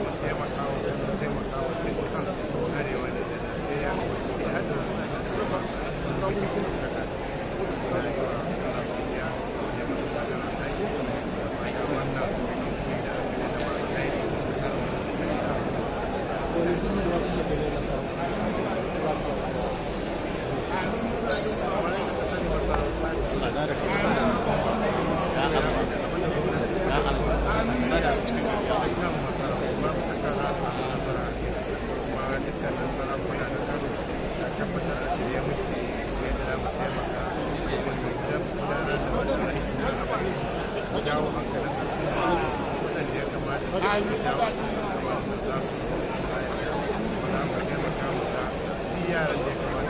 mu taimaka wa dukkan arewa da Najeriya da hadda wasu ƙasashe ba don mutum da ka da su ana su iya wajen masu da gana aiki da wannan kuma da aka yi da ba a yi da sarrafa da sai ka jawo hankalin waɗanda ya kamata a jawo hankalin da za su taimaka mu da yaran da ya kamata